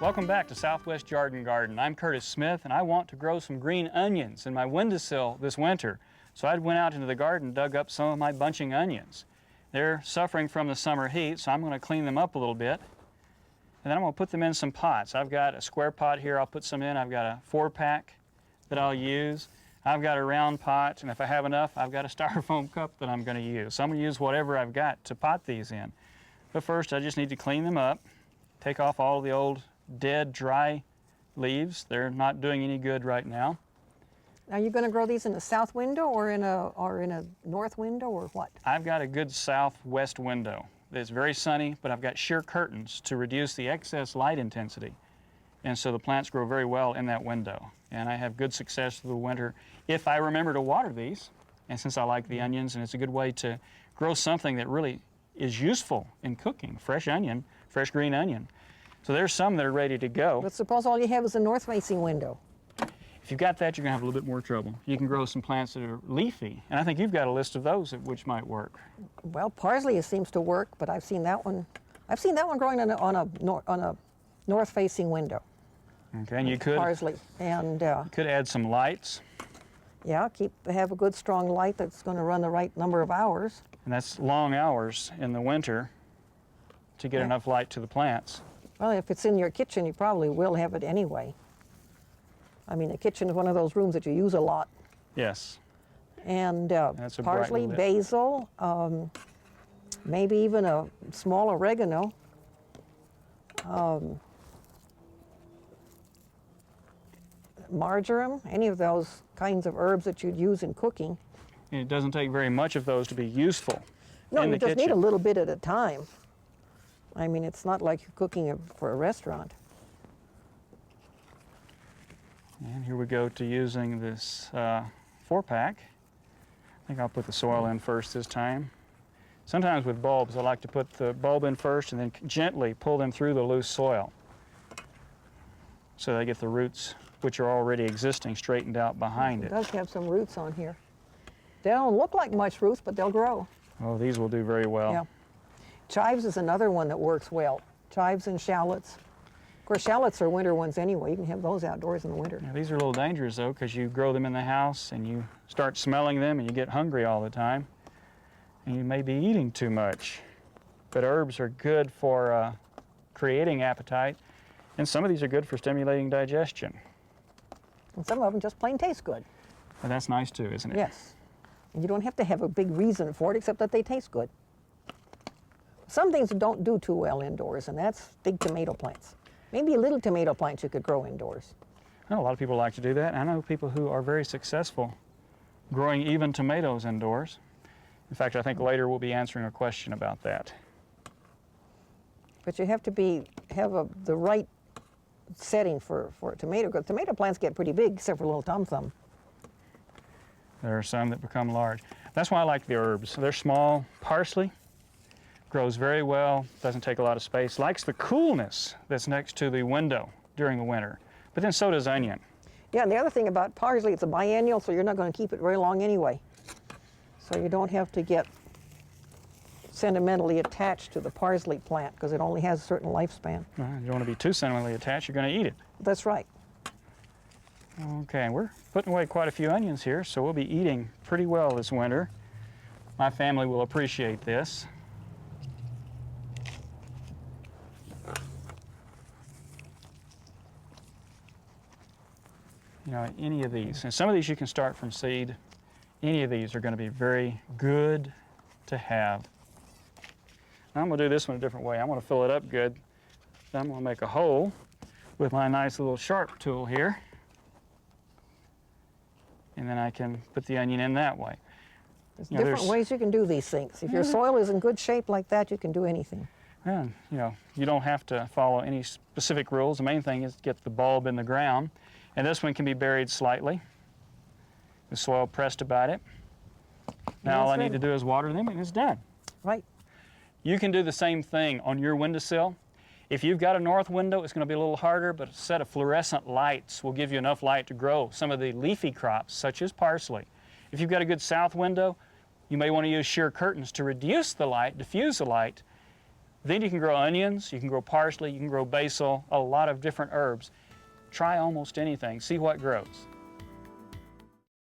Welcome back to Southwest Yard and Garden. I'm Curtis Smith, and I want to grow some green onions in my windowsill this winter. So I went out into the garden and dug up some of my bunching onions. They're suffering from the summer heat, so I'm going to clean them up a little bit. And then I'm going to put them in some pots. I've got a square pot here I'll put some in. I've got a 4-pack that I'll use. I've got a round pot, and if I have enough, I've got a styrofoam cup that I'm going to use. So I'm going to use whatever I've got to pot these in. But first, I just need to clean them up, take off all the old dead, dry leaves. They're not doing any good right now. Are you going to grow these in a south window or in a north window or what? I've got a good southwest window. It's very sunny, but I've got sheer curtains to reduce the excess light intensity. And so the plants grow very well in that window. And I have good success through the winter if I remember to water these. And since I like the onions, and it's a good way to grow something that really is useful in cooking, fresh onion, fresh green onion. So there's some that are ready to go. But suppose all you have is a north-facing window. If you've got that, you're going to have a little bit more trouble. You can grow some plants that are leafy, and I think you've got a list of those which might work. Well, parsley seems to work, but I've seen that one. I've seen that one growing on a north-facing window. Okay, and you could parsley and could add some lights. Yeah, have a good strong light that's going to run the right number of hours. And that's long hours in the winter to get enough light to the plants. Well, if it's in your kitchen, you probably will have it anyway. I mean, the kitchen is one of those rooms that you use a lot. Yes. And that's a parsley, basil, maybe even a small oregano. Marjoram, any of those kinds of herbs that you'd use in cooking. And it doesn't take very much of those to be useful No, in you the just kitchen. need a little bit at a time. I mean, it's not like you're cooking for a restaurant. And here we go to using this 4-pack. I think I'll put the soil in first this time. Sometimes with bulbs, I like to put the bulb in first and then gently pull them through the loose soil so they get the roots, which are already existing, straightened out behind It it. does have some roots on here. They don't look like much roots, but they'll grow. Oh, these will do very well. Yeah. Chives is another one that works well. Chives and shallots. Of course, shallots are winter ones anyway. You can have those outdoors in the winter. Now, these are a little dangerous, though, because you grow them in the house and you start smelling them and you get hungry all the time. And you may be eating too much. But herbs are good for creating appetite, and some of these are good for stimulating digestion. And some of them just plain taste good. And that's nice, too, isn't it? Yes. And you don't have to have a big reason for it, except that they taste good. Some things don't do too well indoors, and that's big tomato plants. Maybe little tomato plants you could grow indoors. I know a lot of people like to do that. I know people who are very successful growing even tomatoes indoors. In fact, I think later we'll be answering a question about that. But you have to have the right setting for a tomato. Because tomato plants get pretty big, except for little Tom Thumb. There are some that become large. That's why I like the herbs. They're small. Parsley grows very well, doesn't take a lot of space, likes the coolness that's next to the window during the winter. But then so does onion. Yeah, and the other thing about parsley, it's a biennial, so you're not going to keep it very long anyway. So you don't have to get sentimentally attached to the parsley plant because it only has a certain lifespan. You don't want to be too sentimentally attached, you're going to eat it. That's right. Okay, we're putting away quite a few onions here, so we'll be eating pretty well this winter. My family will appreciate this. You know, any of these, and some of these you can start from seed. Any of these are going to be very good to have. Now I'm going to do this one a different way. I'm going to fill it up good. Then I'm going to make a hole with my nice little sharp tool here. And then I can put the onion in that way. There's different ways you can do these things. If your soil is in good shape like that, you can do anything. And, you know, you don't have to follow any specific rules. The main thing is to get the bulb in the ground. And this one can be buried slightly. The soil pressed about it. Now all I need to do is water them and it's done. Right. You can do the same thing on your windowsill. If you've got a north window, it's going to be a little harder, but a set of fluorescent lights will give you enough light to grow some of the leafy crops, such as parsley. If you've got a good south window, you may want to use sheer curtains to reduce the light, diffuse the light, Then you can grow onions, you can grow parsley, you can grow basil, a lot of different herbs. Try almost anything, see what grows.